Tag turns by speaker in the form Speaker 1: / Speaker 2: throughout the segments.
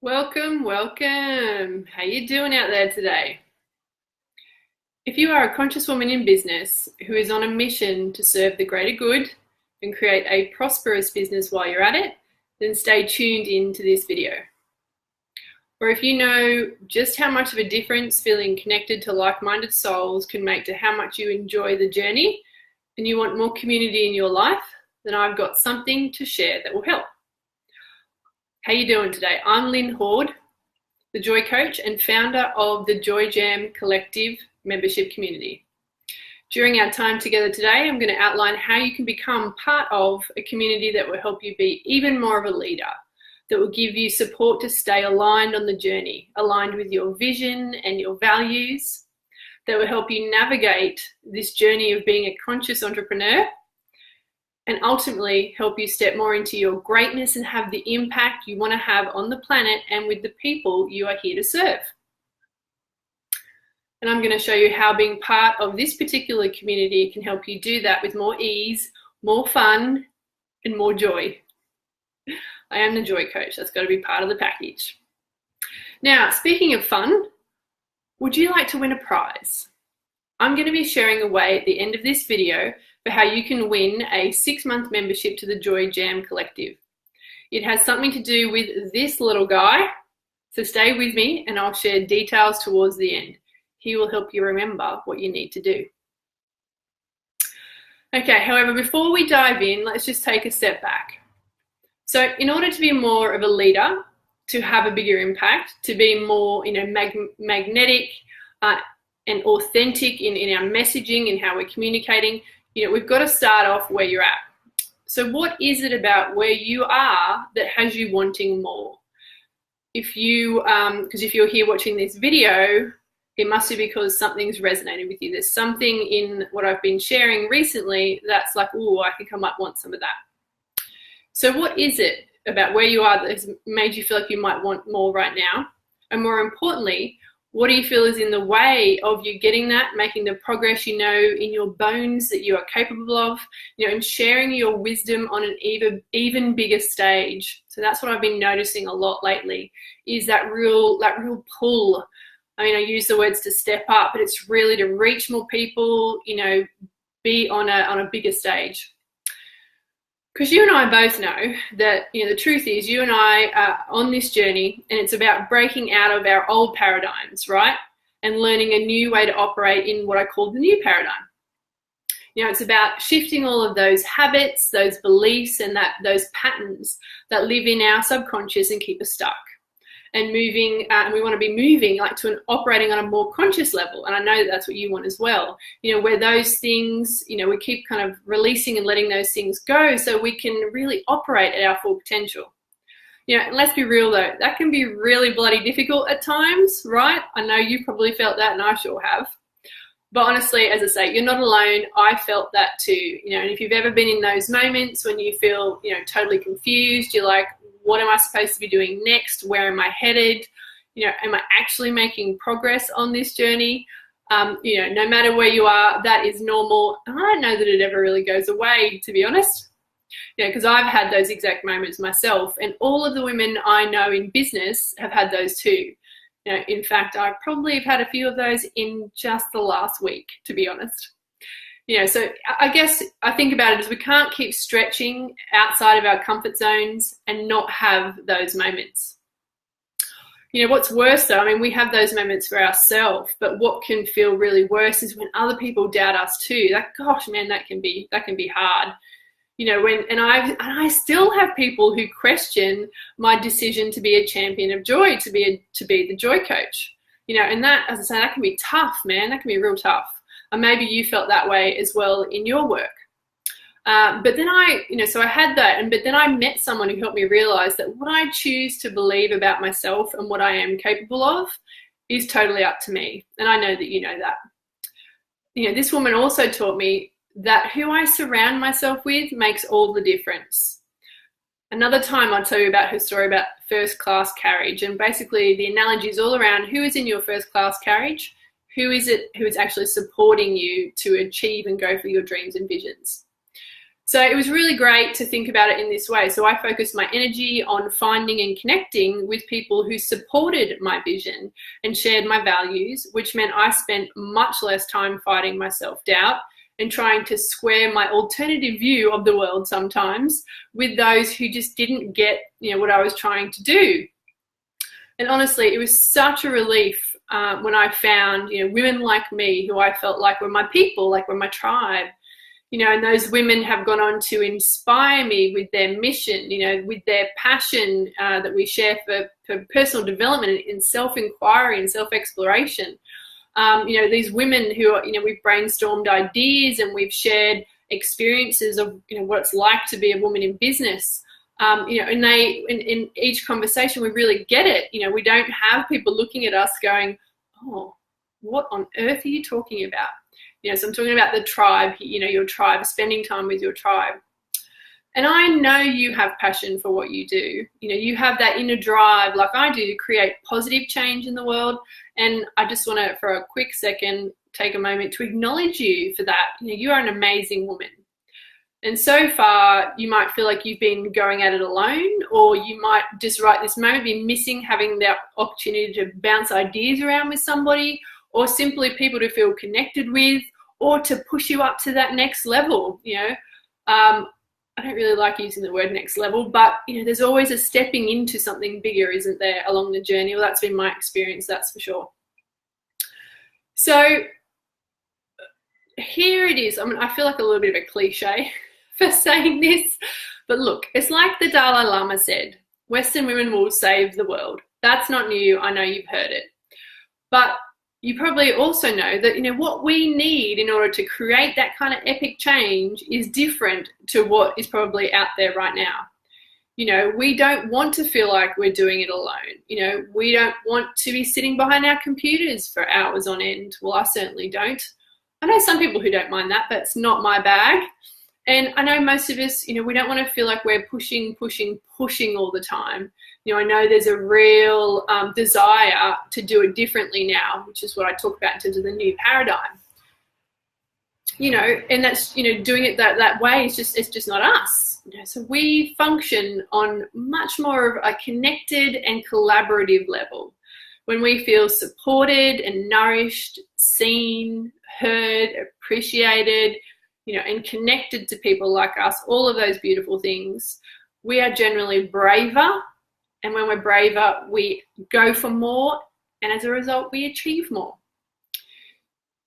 Speaker 1: Welcome, welcome. How you doing out there today? If you are a conscious woman in business who is on a mission to serve the greater good and create a prosperous business while you're at it, then stay tuned into this video. Or if you know just how much of a difference feeling connected to like-minded souls can make to how much you enjoy the journey and you want more community in your life, then I've got something to share that will help. How you doing today? I'm Lynn Horde, the Joy Coach and founder of the Joy Jam Collective membership community. During our time together today, I'm going to outline how you can become part of a community that will help you be even more of a leader, that will give you support to stay aligned on the journey, aligned with your vision and your values, that will help you navigate this journey of being a conscious entrepreneur, and ultimately help you step more into your greatness and have the impact you want to have on the planet and with the people you are here to serve. And I'm going to show you how being part of this particular community can help you do that with more ease, more fun, and more joy. I am the Joy Coach. That's got to be part of the package. Now, speaking of fun, would you like to win a prize? I'm going to be sharing away at the end of this video for how you can win a 6-month membership to the Joy Jam Collective. It has something to do with this little guy, so stay with me and I'll share details towards the end. He will help you remember what you need to do. Okay, however, before we dive in, let's just take a step back. So in order to be more of a leader, to have a bigger impact, to be more magnetic and authentic in our messaging and how we're communicating, we've got to start off where you're at. So what is it about where you are that has you wanting more? If you, because if you're here watching this video, it must be because something's resonated with you. There's something in what I've been sharing recently that's like, oh, I think I might want some of that. So what is it about where you are that has made you feel like you might want more right now? And more importantly, what do you feel is in the way of you getting that, making the progress you know in your bones that you are capable of, and sharing your wisdom on an even bigger stage? So that's what I've been noticing a lot lately, is that real pull. I mean, I use the words to step up, but it's really to reach more people, be on a bigger stage. Because you and I both know that, the truth is you and I are on this journey and it's about breaking out of our old paradigms, right? And learning a new way to operate in what I call the new paradigm. It's about shifting all of those habits, those beliefs, and those patterns that live in our subconscious and keep us stuck. And moving, and we want to be moving to operating on a more conscious level. And I know that's what you want as well. Where those things, we keep kind of releasing and letting those things go so we can really operate at our full potential. And let's be real though, that can be really bloody difficult at times, right? I know you probably felt that and I sure have. But honestly, as I say, you're not alone. I felt that too. And if you've ever been in those moments when you feel, totally confused, you're like, what am I supposed to be doing next? Where am I headed? Am I actually making progress on this journey? No matter where you are, that is normal. And I don't know that it ever really goes away, to be honest. Because I've had those exact moments myself, and all of the women I know in business have had those too. In fact, I probably have had a few of those in just the last week, to be honest. So I guess I think about it as we can't keep stretching outside of our comfort zones and not have those moments. What's worse though, I mean, we have those moments for ourselves, but what can feel really worse is when other people doubt us too. Like, gosh, man, that can be hard. I still have people who question my decision to be a champion of joy, to be the Joy Coach. And that, as I say, that can be tough, man. That can be real tough. And maybe you felt that way as well in your work. But then so I had that, but then I met someone who helped me realize that what I choose to believe about myself and what I am capable of is totally up to me. And I know that you know that. This woman also taught me that who I surround myself with makes all the difference. Another time I'll tell you about her story about first class carriage. And basically the analogy is all around who is in your first class carriage. Who is it who is actually supporting you to achieve and go for your dreams and visions? So it was really great to think about it in this way. So I focused my energy on finding and connecting with people who supported my vision and shared my values, which meant I spent much less time fighting my self-doubt and trying to square my alternative view of the world sometimes with those who just didn't get, what I was trying to do. And honestly, it was such a relief when I found, women like me who I felt like were my people, like were my tribe. And those women have gone on to inspire me with their mission, with their passion that we share for personal development and self-inquiry and self-exploration. These women who are, we've brainstormed ideas and we've shared experiences of, what it's like to be a woman in business. And they, in each conversation, we really get it. We don't have people looking at us going, oh, what on earth are you talking about? So I'm talking about the tribe, your tribe, spending time with your tribe. And I know you have passion for what you do. You have that inner drive like I do to create positive change in the world. And I just want to, for a quick second, take a moment to acknowledge you for that. You are an amazing woman. And so far, you might feel like you've been going at it alone, or you might just right this moment be missing having the opportunity to bounce ideas around with somebody, or simply people to feel connected with, or to push you up to that next level. I don't really like using the word next level, but there's always a stepping into something bigger, isn't there, along the journey? Well, that's been my experience, that's for sure. So here it is. I feel like a little bit of a cliche for saying this, but look, it's like the Dalai Lama said, Western women will save the world. That's not new. I know you've heard it. But you probably also know that, what we need in order to create that kind of epic change is different to what is probably out there right now. We don't want to feel like we're doing it alone. We don't want to be sitting behind our computers for hours on end. Well, I certainly don't. I know some people who don't mind that, but it's not my bag. And I know most of us, we don't want to feel like we're pushing all the time. I know there's a real desire to do it differently now, which is what I talk about in terms of the new paradigm. And that's, doing it that way it's just not us. So we function on much more of a connected and collaborative level. When we feel supported and nourished, seen, heard, appreciated, and connected to people like us, all of those beautiful things, we are generally braver. And when we're braver, we go for more. And as a result, we achieve more.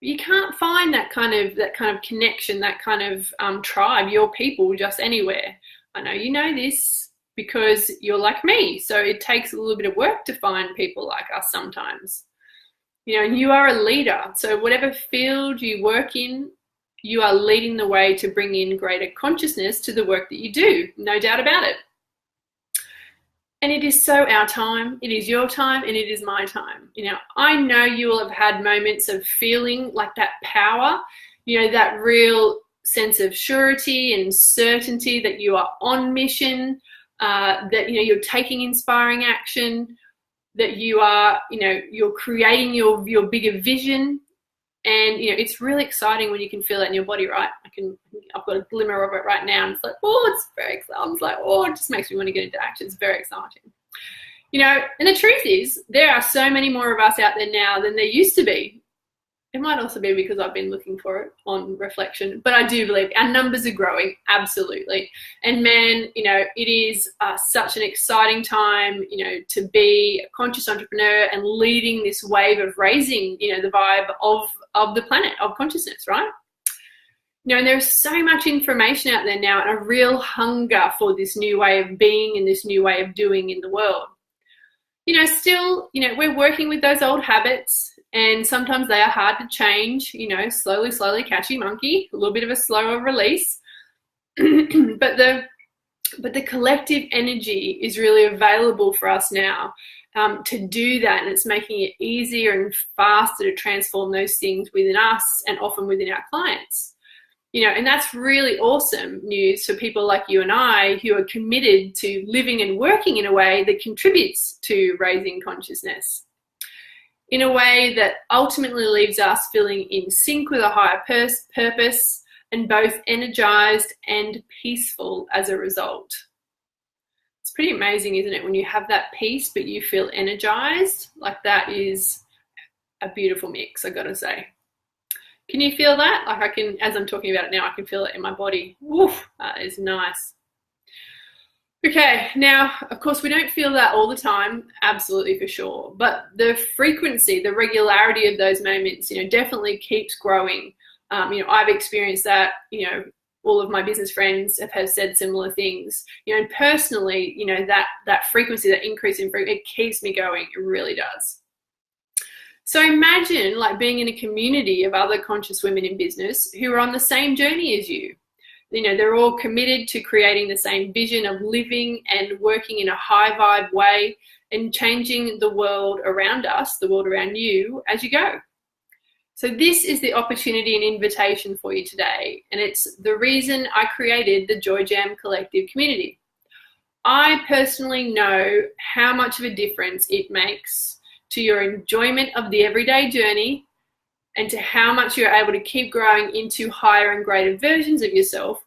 Speaker 1: You can't find that kind of connection, that kind of tribe, your people, just anywhere. I know you know this because you're like me. So it takes a little bit of work to find people like us sometimes. And you are a leader. So whatever field you work in, you are leading the way to bring in greater consciousness to the work that you do. No doubt about it. And it is so our time, it is your time, and it is my time. I know you will have had moments of feeling like that power, that real sense of surety and certainty that you are on mission, that, you're taking inspiring action, that you are, you're creating your bigger vision. And, it's really exciting when you can feel that in your body, right? I've got a glimmer of it right now. And it's like, oh, it's very exciting. I'm like, oh, it just makes me want to get into action. It's very exciting. And the truth is there are so many more of us out there now than there used to be. It might also be because I've been looking for it on reflection, but I do believe our numbers are growing, absolutely. And man, it is such an exciting time, to be a conscious entrepreneur and leading this wave of raising, the vibe of the planet, of consciousness, right? And there's so much information out there now and a real hunger for this new way of being and this new way of doing in the world. Still, we're working with those old habits. And sometimes they are hard to change, slowly, catchy monkey, a little bit of a slower release. But the collective energy is really available for us now to do that. And it's making it easier and faster to transform those things within us and often within our clients. And that's really awesome news for people like you and I who are committed to living and working in a way that contributes to raising consciousness, in a way that ultimately leaves us feeling in sync with a higher purpose, and both energized and peaceful as a result. It's pretty amazing, isn't it, when you have that peace but you feel energized? Like, that is a beautiful mix, I gotta say. Can you feel that? Like, I can, as I'm talking about it now, I can feel it in my body. Woof, that is nice. Okay, now, of course, we don't feel that all the time, absolutely, for sure. But the frequency, the regularity of those moments, definitely keeps growing. I've experienced that, all of my business friends have said similar things. And personally, that frequency, that increase in frequency, it keeps me going. It really does. So imagine like being in a community of other conscious women in business who are on the same journey as you. They're all committed to creating the same vision of living and working in a high vibe way and changing the world around us, the world around you, as you go. So this is the opportunity and invitation for you today. And it's the reason I created the Joy Jam Collective community. I personally know how much of a difference it makes to your enjoyment of the everyday journey and to how much you're able to keep growing into higher and greater versions of yourself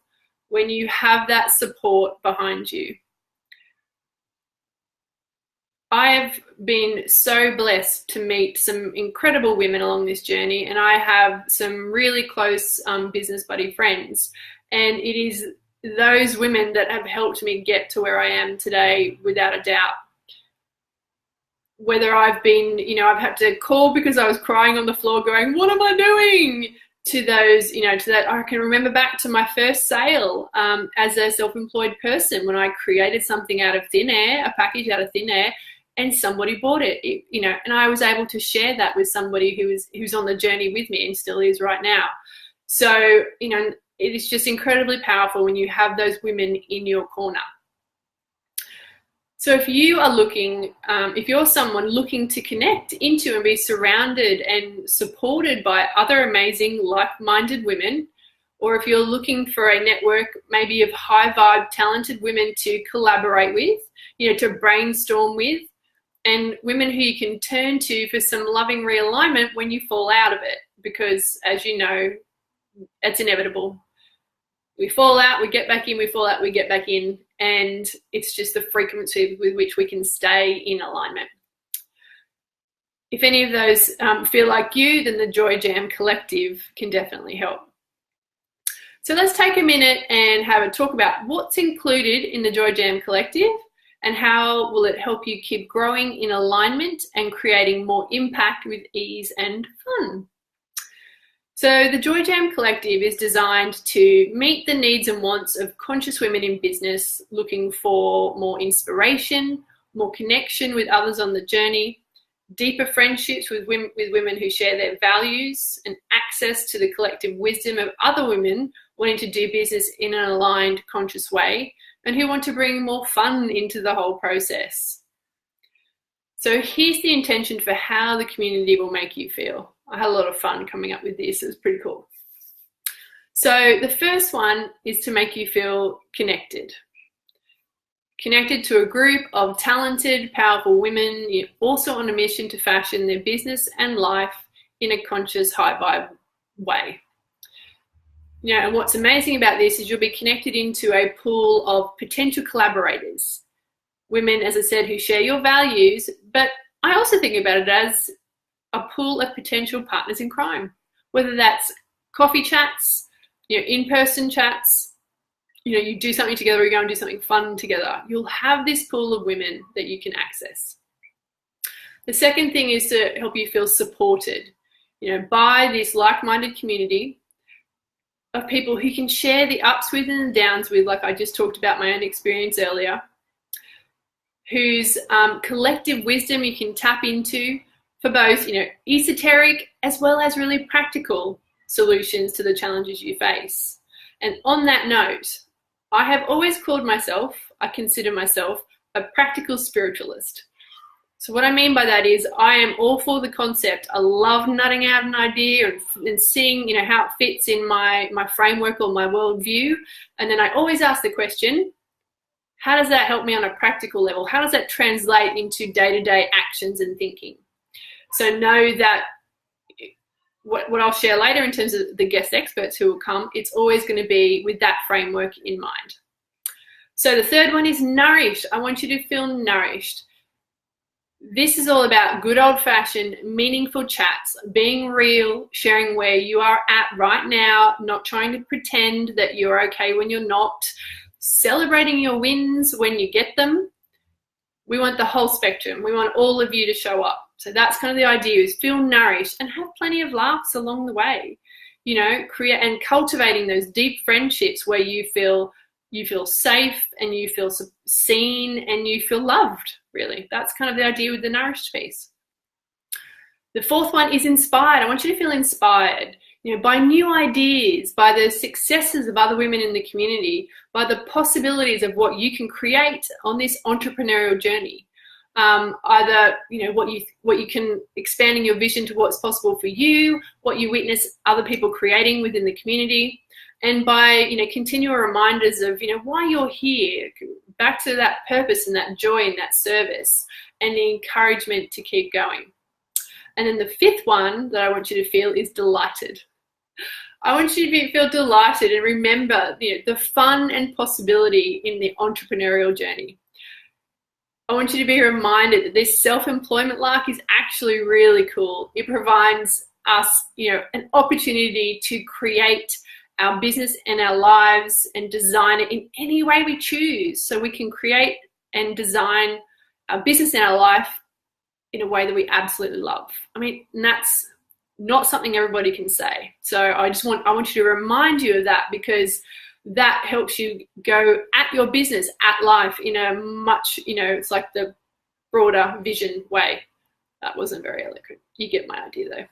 Speaker 1: when you have that support behind you. I have been so blessed to meet some incredible women along this journey, and I have some really close business buddy friends. And it is those women that have helped me get to where I am today, without a doubt. Whether I've been, I've had to call because I was crying on the floor going, what am I doing? To those, to that, I can remember back to my first sale as a self-employed person when I created something out of thin air, a package out of thin air, and somebody bought it, and I was able to share that with somebody who's on the journey with me and still is right now. So, it is just incredibly powerful when you have those women in your corner. So if you are looking, if you're someone looking to connect into and be surrounded and supported by other amazing like-minded women, or if you're looking for a network maybe of high vibe, talented women to collaborate with, to brainstorm with, and women who you can turn to for some loving realignment when you fall out of it, because as you know, it's inevitable. We fall out, we get back in, we fall out, we get back in, and it's just the frequency with which we can stay in alignment. If any of those feel like you, then the Joy Jam Collective can definitely help. So let's take a minute and have a talk about what's included in the Joy Jam Collective and how will it help you keep growing in alignment and creating more impact with ease and fun. So the Joy Jam Collective is designed to meet the needs and wants of conscious women in business looking for more inspiration, more connection with others on the journey, deeper friendships with women who share their values, and access to the collective wisdom of other women wanting to do business in an aligned, conscious way, and who want to bring more fun into the whole process. So here's the intention for how the community will make you feel. I had a lot of fun coming up with this. It was pretty cool. So the first one is to make you feel connected. Connected to a group of talented, powerful women, also on a mission to fashion their business and life in a conscious, high vibe way. And what's amazing about this is you'll be connected into a pool of potential collaborators. Women, as I said, who share your values, but I also think about it as a pool of potential partners in crime, whether that's coffee chats, in-person chats, you do something together, you go and do something fun together. You'll have this pool of women that you can access. The second thing is to help you feel supported, by this like-minded community of people who can share the ups with and the downs with, like I just talked about my own experience earlier, whose collective wisdom you can tap into for both, esoteric as well as really practical solutions to the challenges you face. And on that note, I have always called myself, I consider myself, a practical spiritualist. So what I mean by that is I am all for the concept. I love nutting out an idea and seeing, how it fits in my framework or my worldview. And then I always ask the question, how does that help me on a practical level? How does that translate into day-to-day actions and thinking? So know that what I'll share later in terms of the guest experts who will come, it's always going to be with that framework in mind. So the third one is nourished. I want you to feel nourished. This is all about good old-fashioned, meaningful chats, being real, sharing where you are at right now, not trying to pretend that you're okay when you're not, celebrating your wins when you get them. We want the whole spectrum. We want all of you to show up. So that's kind of the idea, is feel nourished and have plenty of laughs along the way. You know, create and cultivating those deep friendships where you feel safe and you feel seen and you feel loved, really. That's kind of the idea with the nourished piece. The fourth one is inspired. I want you to feel inspired, you know, by new ideas, by the successes of other women in the community, by the possibilities of what you can create on this entrepreneurial journey. Either, you know, what you can, expanding your vision to what's possible for you, what you witness other people creating within the community, and by, you know, continual reminders of, you know, why you're here, back to that purpose and that joy and that service, and the encouragement to keep going. And then the fifth one that I want you to feel is delighted. I want you to feel delighted and remember, you know, the fun and possibility in the entrepreneurial journey. I want you to be reminded that this self-employment lark is actually really cool. It provides us, you know, an opportunity to create our business and our lives and design it in any way we choose. So we can create and design our business and our life in a way that we absolutely love. I mean, and that's not something everybody can say. So I want you to remind you of that, because that helps you go at your business, at life, in a much, you know, it's like the broader vision way. That wasn't very eloquent. You get my idea though.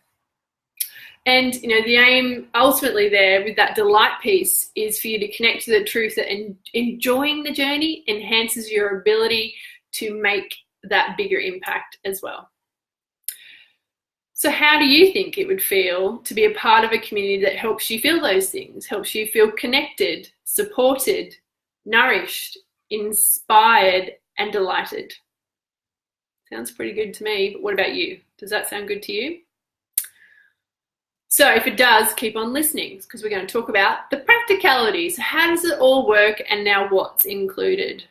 Speaker 1: And, you know, the aim ultimately there with that delight piece is for you to connect to the truth that enjoying the journey enhances your ability to make that bigger impact as well. So how do you think it would feel to be a part of a community that helps you feel those things, helps you feel connected, supported, nourished, inspired, and delighted? Sounds pretty good to me, but what about you? Does that sound good to you? So if it does, keep on listening, because we're going to talk about the practicalities. How does it all work, and now what's included?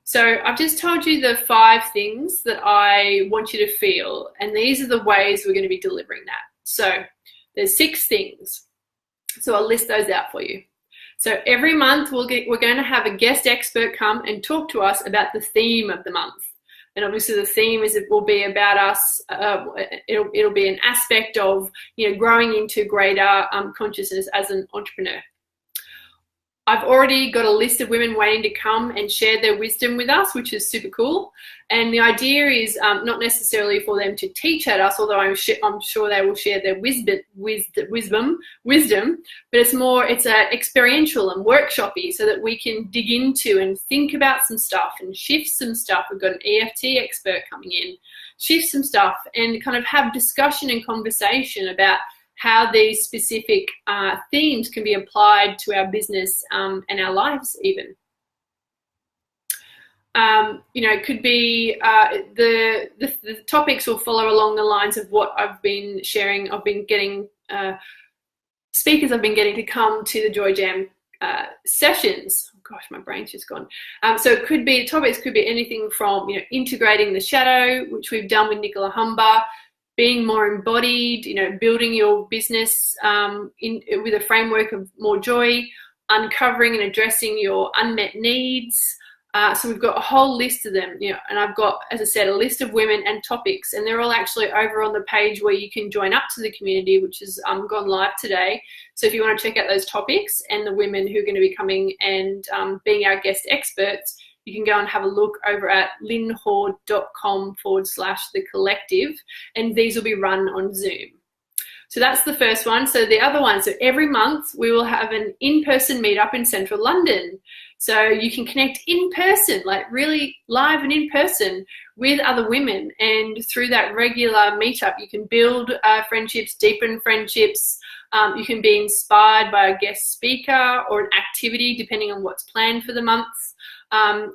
Speaker 1: So I've just told you the 5 things that I want you to feel, and these are the ways we're going to be delivering that. So there's 6 things. So I'll list those out for you. So every month we're going to have a guest expert come and talk to us about the theme of the month. And obviously the theme will be about us. It'll be an aspect of, you know, growing into greater consciousness as an entrepreneur. I've already got a list of women waiting to come and share their wisdom with us, which is super cool. And the idea is not necessarily for them to teach at us, although I'm sure they will share their wisdom, but it's experiential and workshopy, so that we can dig into and think about some stuff and shift some stuff. We've got an EFT expert coming in, shift some stuff and kind of have discussion and conversation about how these specific themes can be applied to our business and our lives even. You know, it could be the topics will follow along the lines of what I've been sharing. I've been getting speakers I've been getting to come to the Joy Jam sessions. Oh gosh, my brain's just gone. So it could be, topics could be anything from, you know, integrating the shadow, which we've done with Nicola Humber, being more embodied, you know, building your business with a framework of more joy, uncovering and addressing your unmet needs. So we've got a whole list of them, you know, and I've got, as I said, a list of women and topics, and they're all actually over on the page where you can join up to the community, which has gone live today. So if you want to check out those topics and the women who are going to be coming and being our guest experts, you can go and have a look over at lynnhorde.com/the-collective, and these will be run on Zoom. So that's the first one. So the other one, so every month we will have an in-person meetup in central London. So you can connect in person, like really live and in person with other women. And through that regular meetup, you can build friendships, deepen friendships. You can be inspired by a guest speaker or an activity, depending on what's planned for the month.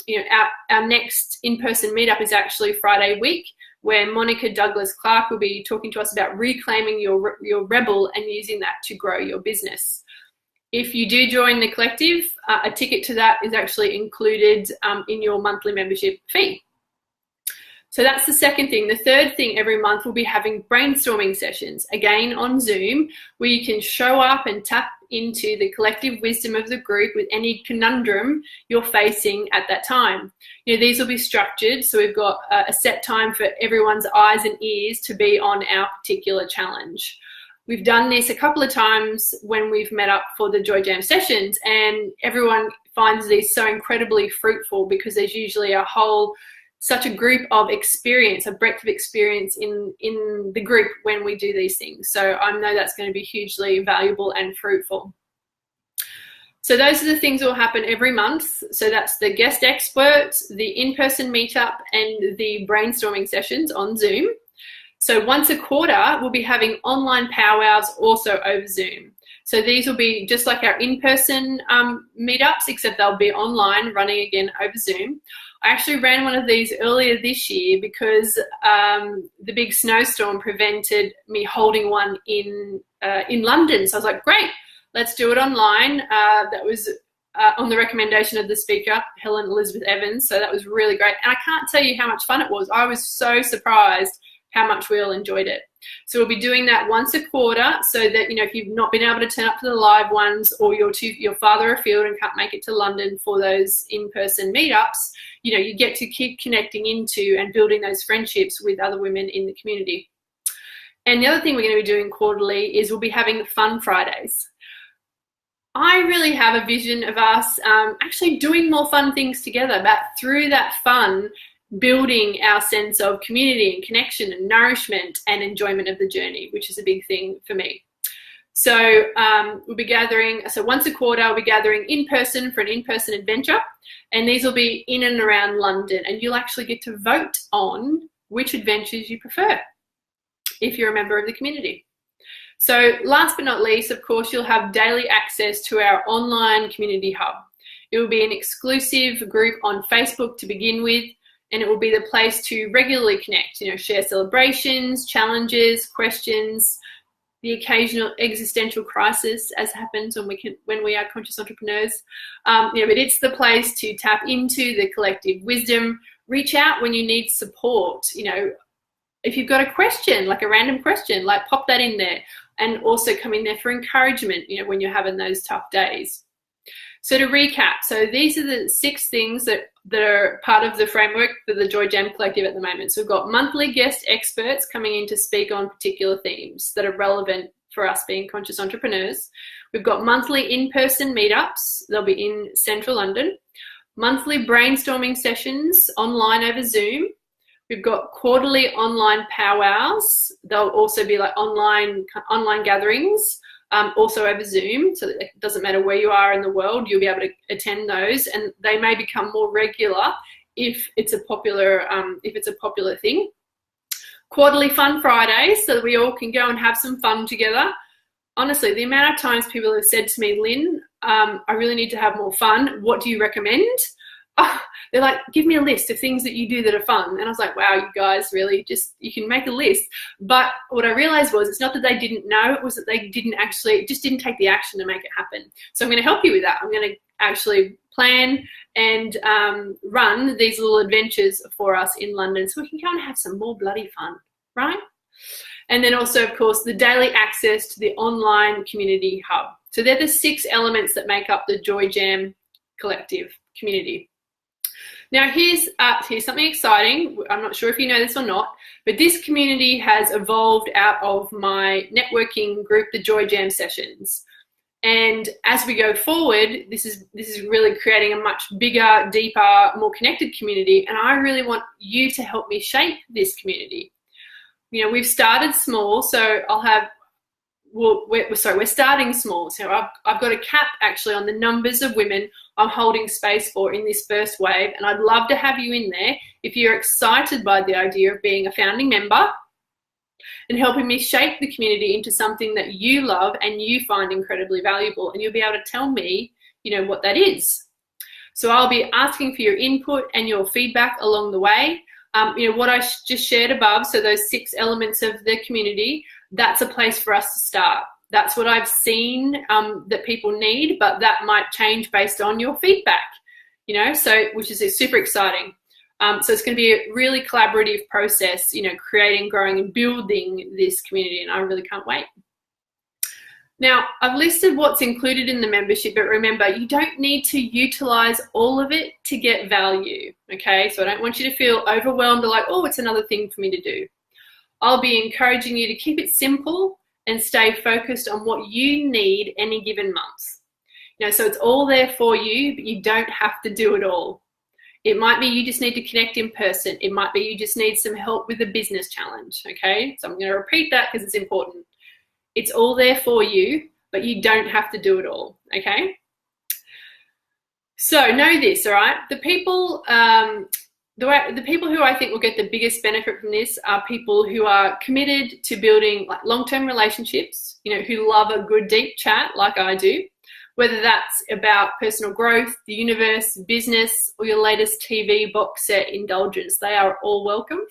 Speaker 1: You know, our next in-person meetup is actually Friday week, where Monica Douglas Clark will be talking to us about reclaiming your rebel and using that to grow your business. If you do join the collective, a ticket to that is actually included in your monthly membership fee. So that's the second thing. The third thing, every month we'll be having brainstorming sessions, again on Zoom, where you can show up and tap into the collective wisdom of the group with any conundrum you're facing at that time. You know, these will be structured, so we've got a set time for everyone's eyes and ears to be on our particular challenge. We've done this a couple of times when we've met up for the Joy Jam sessions, and everyone finds these so incredibly fruitful because there's usually such a group of experience, a breadth of experience in the group when we do these things. So I know that's going to be hugely valuable and fruitful. So those are the things that will happen every month. So that's the guest experts, the in-person meetup, and the brainstorming sessions on Zoom. So once a quarter, we'll be having online powwows also over Zoom. So these will be just like our in-person meetups, except they'll be online, running again over Zoom. I actually ran one of these earlier this year because the big snowstorm prevented me holding one in London. So I was like, great, let's do it online. That was on the recommendation of the speaker, Helen Elizabeth Evans. So that was really great. And I can't tell you how much fun it was. I was so surprised how much we all enjoyed it. So we'll be doing that once a quarter, so that, you know, if you've not been able to turn up to the live ones, or you're farther afield and can't make it to London for those in-person meetups, you know, you get to keep connecting into and building those friendships with other women in the community. And the other thing we're going to be doing quarterly is we'll be having Fun Fridays. I really have a vision of us actually doing more fun things together, but through that fun, building our sense of community and connection and nourishment and enjoyment of the journey, which is a big thing for me. So we'll be gathering, so once a quarter, we'll be gathering in person for an in-person adventure, and these will be in and around London, and you'll actually get to vote on which adventures you prefer if you're a member of the community. So last but not least, of course, you'll have daily access to our online community hub. It will be an exclusive group on Facebook to begin with, and it will be the place to regularly connect, you know, share celebrations, challenges, questions, the occasional existential crisis, as happens when we are conscious entrepreneurs. But it's the place to tap into the collective wisdom, reach out when you need support. You know, if you've got a question, like a random question, like pop that in there, and also come in there for encouragement, you know, when you're having those tough days. So to recap, so these are the 6 things that are part of the framework for the Joy Jam Collective at the moment. So we've got monthly guest experts coming in to speak on particular themes that are relevant for us being conscious entrepreneurs. We've got monthly in-person meetups. They'll be in central London. Monthly brainstorming sessions online over Zoom. We've got quarterly online powwows. They'll also be like online gatherings. Also over Zoom, so that it doesn't matter where you are in the world, you'll be able to attend those, and they may become more regular if it's a popular thing. Quarterly Fun Fridays, so that we all can go and have some fun together. Honestly, the amount of times people have said to me, Lynn, I really need to have more fun. What do you recommend? They're like, give me a list of things that you do that are fun. And I was like, wow, you guys really you can make a list. But what I realized was it's not that they didn't know, it was that they just didn't take the action to make it happen. So I'm going to help you with that. I'm going to actually plan and run these little adventures for us in London so we can go and have some more bloody fun, right? And then also, of course, the daily access to the online community hub. So they're the 6 elements that make up the Joy Jam Collective community. Now, here's something exciting. I'm not sure if you know this or not, but this community has evolved out of my networking group, the Joy Jam Sessions. And as we go forward, this is really creating a much bigger, deeper, more connected community. And I really want you to help me shape this community. You know, we've started small, so we're starting small. So I've got a cap actually on the numbers of women I'm holding space for in this first wave, and I'd love to have you in there if you're excited by the idea of being a founding member and helping me shape the community into something that you love and you find incredibly valuable, and you'll be able to tell me, you know, what that is. So I'll be asking for your input and your feedback along the way. What I just shared above, so those 6 elements of the community, that's a place for us to start. That's what I've seen that people need, but that might change based on your feedback, so which is super exciting. So it's going to be a really collaborative process, creating, growing, and building this community, and I really can't wait. Now, I've listed what's included in the membership, but remember, you don't need to utilize all of it to get value, okay? So I don't want you to feel overwhelmed or like, oh, it's another thing for me to do. I'll be encouraging you to keep it simple and stay focused on what you need any given month. So it's all there for you, but you don't have to do it all. It might be you just need to connect in person. It might be you just need some help with a business challenge, okay? So I'm going to repeat that because it's important. It's all there for you, but you don't have to do it all, okay? So know this, all right? The people who I think will get the biggest benefit from this are people who are committed to building like long-term relationships, who love a good deep chat like I do, whether that's about personal growth, the universe, business, or your latest TV box set indulgence. They are all welcome.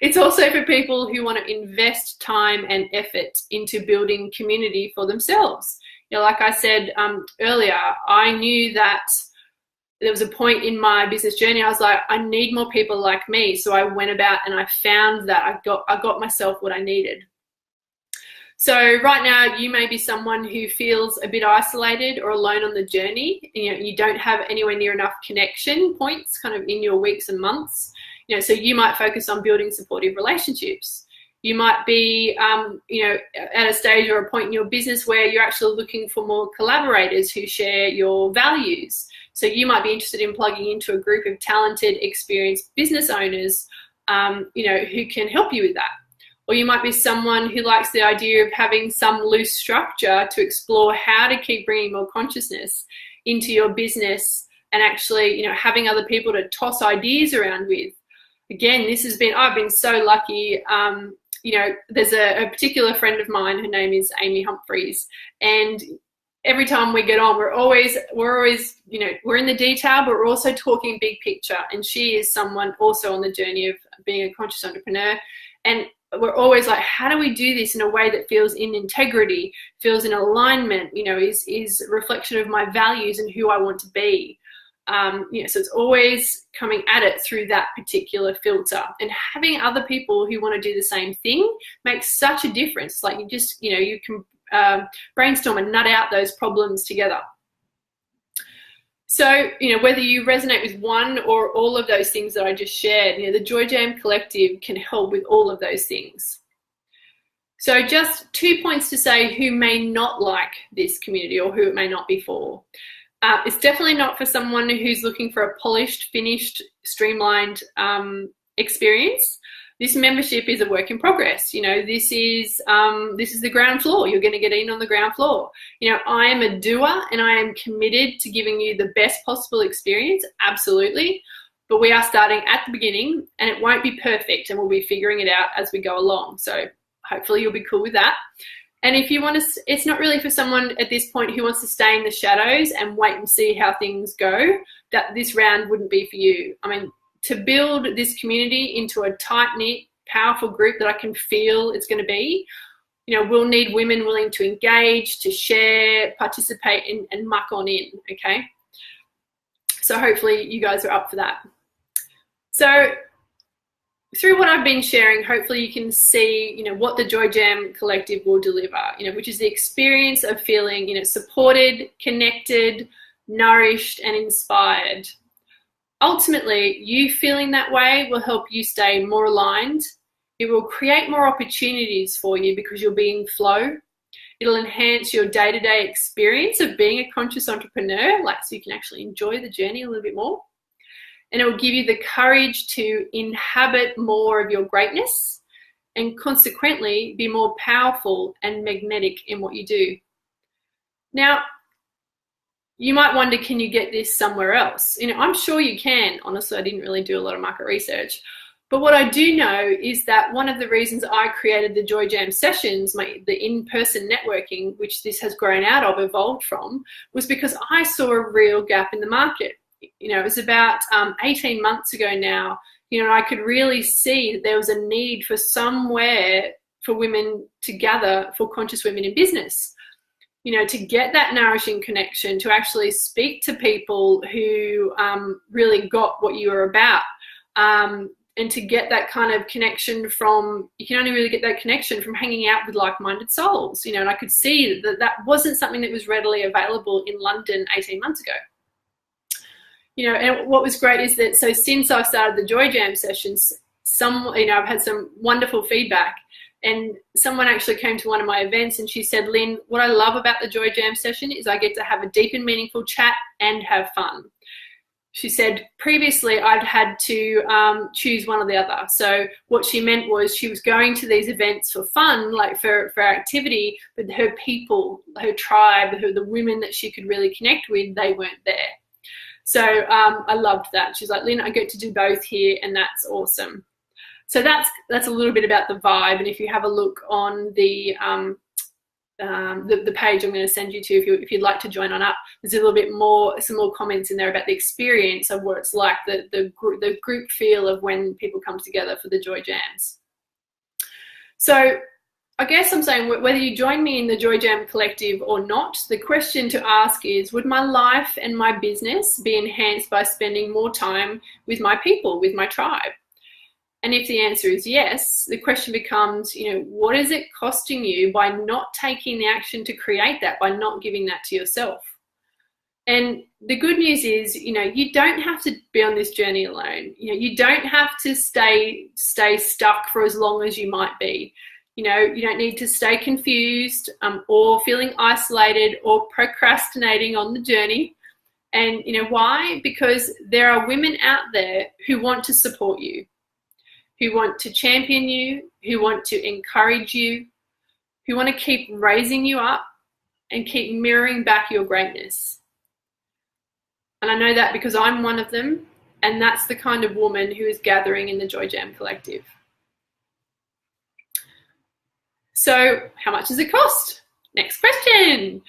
Speaker 1: It's also for people who want to invest time and effort into building community for themselves. Like I said earlier, I knew that there was a point in my business journey, I was like, I need more people like me. So I went about and I found that I got myself what I needed. So right now, you may be someone who feels a bit isolated or alone on the journey. You don't have anywhere near enough connection points kind of in your weeks and months. So you might focus on building supportive relationships. You might be, at a stage or a point in your business where you're actually looking for more collaborators who share your values. So you might be interested in plugging into a group of talented, experienced business owners, who can help you with that. Or you might be someone who likes the idea of having some loose structure to explore how to keep bringing more consciousnness into your business and actually, having other people to toss ideas around with. Again, I've been so lucky. There's a particular friend of mine, her name is Amy Humphreys, and every time we get on, we're always, we're in the detail, but we're also talking big picture. And she is someone also on the journey of being a conscious entrepreneur. And we're always like, how do we do this in a way that feels in integrity, feels in alignment, is a reflection of my values and who I want to be. So it's always coming at it through that particular filter, and having other people who want to do the same thing makes such a difference. Like you can brainstorm and nut out those problems together. So, whether you resonate with one or all of those things that I just shared, the Joy Jam Collective can help with all of those things. So just 2 points to say who may not like this community or who it may not be for. It's definitely not for someone who's looking for a polished, finished, streamlined experience. This membership is a work in progress. This is the ground floor. You're going to get in on the ground floor. I am a doer and I am committed to giving you the best possible experience, absolutely. But we are starting at the beginning and it won't be perfect, and we'll be figuring it out as we go along. So hopefully you'll be cool with that. And if you want to, it's not really for someone at this point who wants to stay in the shadows and wait and see how things go, that this round wouldn't be for you. I mean, to build this community into a tight-knit, powerful group that I can feel it's going to be, we'll need women willing to engage, to share, participate, and muck on in, okay? So hopefully you guys are up for that. So through what I've been sharing, hopefully you can see, what the Joy Jam Collective will deliver, which is the experience of feeling, supported, connected, nourished, and inspired. Ultimately, you feeling that way will help you stay more aligned. It will create more opportunities for you because you'll be in flow. It'll enhance your day-to-day experience of being a conscious entrepreneur, so you can actually enjoy the journey a little bit more. And it will give you the courage to inhabit more of your greatness and consequently be more powerful and magnetic in what you do. Now, you might wonder, can you get this somewhere else? I'm sure you can. Honestly, I didn't really do a lot of market research. But what I do know is that one of the reasons I created the Joy Jam sessions, the in-person networking, which this has grown out of, evolved from, was because I saw a real gap in the market. It was about 18 months ago now, You know, I could really see that there was a need for somewhere for women to gather for conscious women in business. You know, to get that nourishing connection, to actually speak to people who really got what you were about, and to get that kind of connection from, you can only really get that connection from hanging out with like-minded souls, you know, and I could see that that wasn't something that was readily available in London 18 months ago. You know, and what was great is that, so since I started the Joy Jam sessions, I've had some wonderful feedback, and someone actually came to one of my events and she said, Lynn, what I love about the Joy Jam session is I get to have a deep and meaningful chat and have fun. She said previously I'd had to choose one or the other. So what she meant was she was going to these events for fun, like for activity, but her people, her tribe, the women that she could really connect with, they weren't there. So I loved that. She's like, Lynn, I get to do both here, and that's awesome. So that's a little bit about the vibe. And if you have a look on the page I'm going to send you to, if you'd like to join on up, there's a little bit more, some more comments in there about the experience of what it's like, the group feel of when people come together for the Joy Jams. So I guess I'm saying, whether you join me in the Joy Jam Collective or not, the question to ask is, would my life and my business be enhanced by spending more time with my people, with my tribe? And if the answer is yes, the question becomes, you know, what is it costing you by not taking the action to create that, by not giving that to yourself? And the good news is, you know, you don't have to be on this journey alone. You know, you don't have to stay stuck for as long as you might be. You know, you don't need to stay confused or feeling isolated or procrastinating on the journey. And, you know, why? Because there are women out there who want to support you, who want to champion you, who want to encourage you, who want to keep raising you up and keep mirroring back your greatness. And I know that because I'm one of them, and that's the kind of woman who is gathering in the Joy Jam Collective. So how much does it cost? Next question.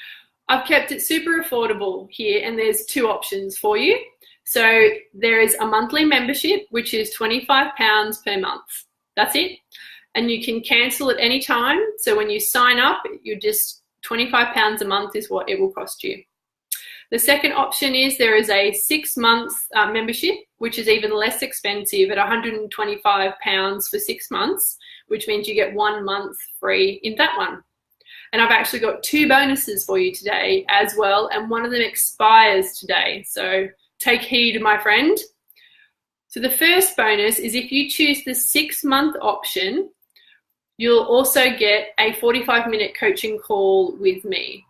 Speaker 1: I've kept it super affordable here, and there's two options for you. So there is a monthly membership, which is £25 per month. That's it. And you can cancel at any time. So when you sign up, you're just £25 a month is what it will cost you. The second option is there is a 6-month membership, which is even less expensive at £125 for 6 months, which means you get 1 month free in that one. And I've actually got 2 bonuses for you today as well, and one of them expires today. So take heed, my friend. So the first bonus is if you choose the 6-month option, you'll also get a 45-minute coaching call with me,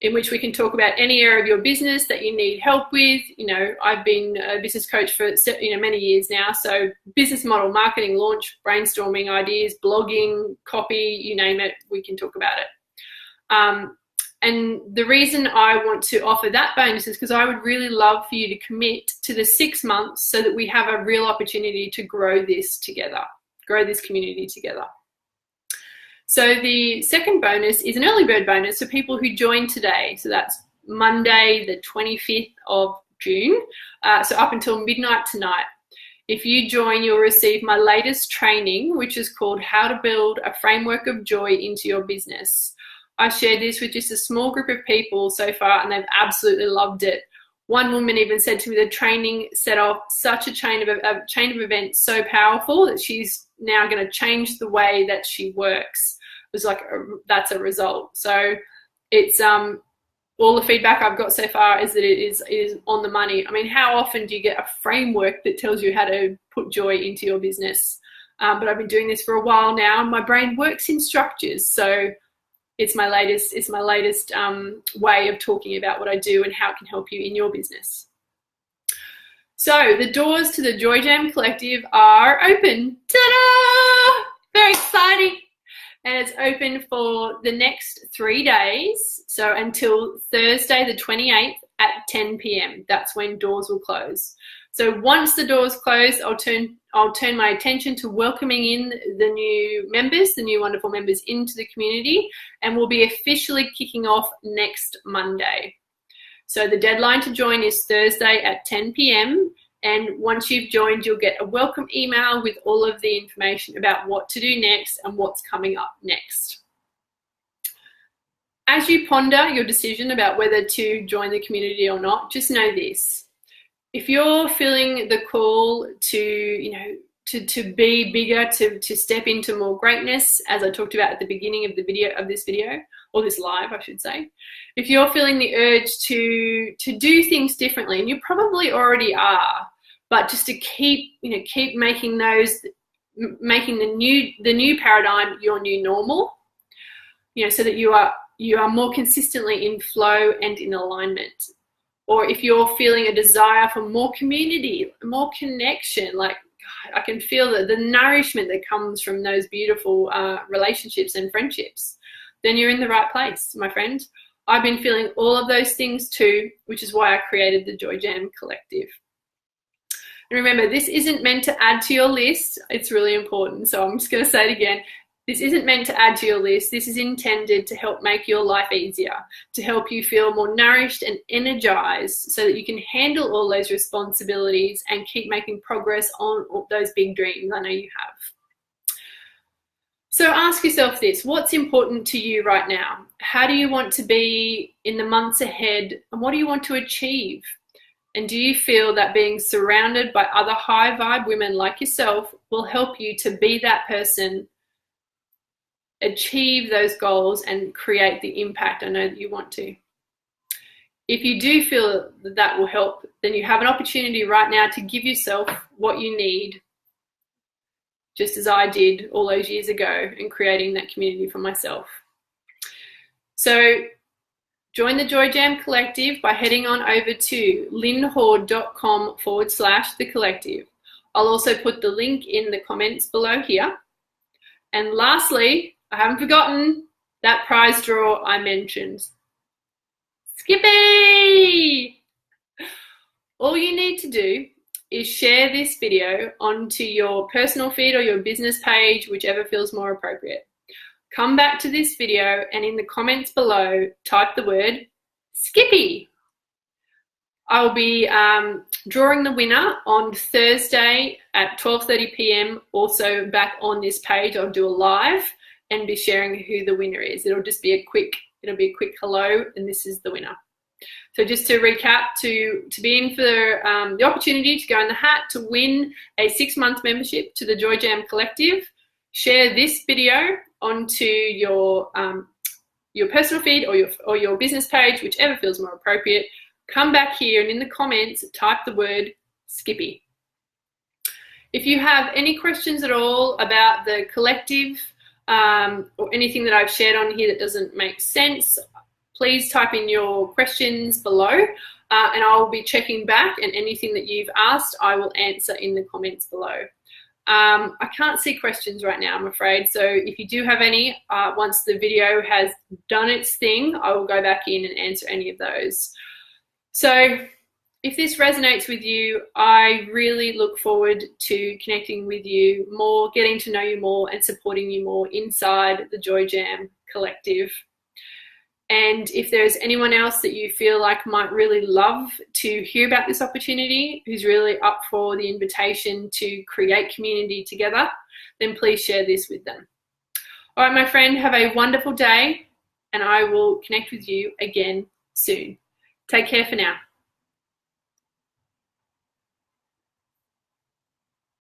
Speaker 1: in which we can talk about any area of your business that you need help with. You know, I've been a business coach for many years now, so business model, marketing, launch, brainstorming ideas, blogging, copy, you name it, we can talk about it. And the reason I want to offer that bonus is because I would really love for you to commit to the 6 months so that we have a real opportunity to grow this together, grow this community together. So the second bonus is an early bird bonus for people who join today. So that's Monday, the 25th of June. So up until midnight tonight. If you join, you'll receive my latest training, which is called How to Build a Framework of Joy into Your Business. I shared this with just a small group of people so far, and they've absolutely loved it. One woman even said to me the training set off such a chain of events so powerful that she's now going to change the way that she works. It was like that's a result. So it's all the feedback I've got so far is that it is on the money. I mean, how often do you get a framework that tells you how to put joy into your business? But I've been doing this for a while now, and my brain works in structures. So it's my latest way of talking about what I do and how it can help you in your business. So the doors to the Joy Jam Collective are open. Ta-da! Very exciting. And it's open for the next 3 days. So until Thursday, the 28th at 10 p.m. That's when doors will close. So once the doors close, I'll turn my attention to welcoming in the new members, the new wonderful members into the community, and we'll be officially kicking off next Monday. So the deadline to join is Thursday at 10 p.m. And once you've joined, you'll get a welcome email with all of the information about what to do next and what's coming up next. As you ponder your decision about whether to join the community or not, just know this. If you're feeling the call to, to be bigger, to step into more greatness, as I talked about at the beginning of this video, or this live, I should say. If you're feeling the urge to do things differently, and you probably already are, but just to keep making the new paradigm your new normal, so that you are more consistently in flow and in alignment. Or if you're feeling a desire for more community, more connection, like I can feel the nourishment that comes from those beautiful relationships and friendships, then you're in the right place, my friend. I've been feeling all of those things too, which is why I created the Joy Jam Collective. And remember, this isn't meant to add to your list. It's really important. So I'm just going to say it again. This isn't meant to add to your list. This is intended to help make your life easier, to help you feel more nourished and energized so that you can handle all those responsibilities and keep making progress on those big dreams I know you have. So ask yourself this: what's important to you right now? How do you want to be in the months ahead, and what do you want to achieve? And do you feel that being surrounded by other high vibe women like yourself will help you to be that person, achieve those goals, and create the impact I know that you want to? If you do feel that that will help, then you have an opportunity right now to give yourself what you need, just as I did all those years ago in creating that community for myself. So join the Joy Jam Collective by heading on over to lynnhorde.com/the collective. I'll also put the link in the comments below here. And lastly, I haven't forgotten that prize draw I mentioned. Skippy! All you need to do is share this video onto your personal feed or your business page, whichever feels more appropriate. Come back to this video and in the comments below, type the word Skippy. I'll be drawing the winner on Thursday at 12:30 p.m. Also back on this page, I'll do a live and be sharing who the winner is. It'll be a quick hello, and this is the winner. So just to recap, to be in for the opportunity to go in the hat to win a 6-month membership to the Joy Jam Collective, share this video onto your personal feed or your business page, whichever feels more appropriate. Come back here and in the comments, type the word Skippy. If you have any questions at all about the collective or anything that I've shared on here that doesn't make sense, please type in your questions below and I'll be checking back, and anything that you've asked I will answer in the comments below. I can't see questions right now, I'm afraid, so if you do have any, once the video has done its thing, I will go back in and answer any of those. So if this resonates with you, I really look forward to connecting with you more, getting to know you more, and supporting you more inside the Joy Jam Collective. And if there's anyone else that you feel like might really love to hear about this opportunity, who's really up for the invitation to create community together, then please share this with them. All right, my friend, have a wonderful day, and I will connect with you again soon. Take care for now.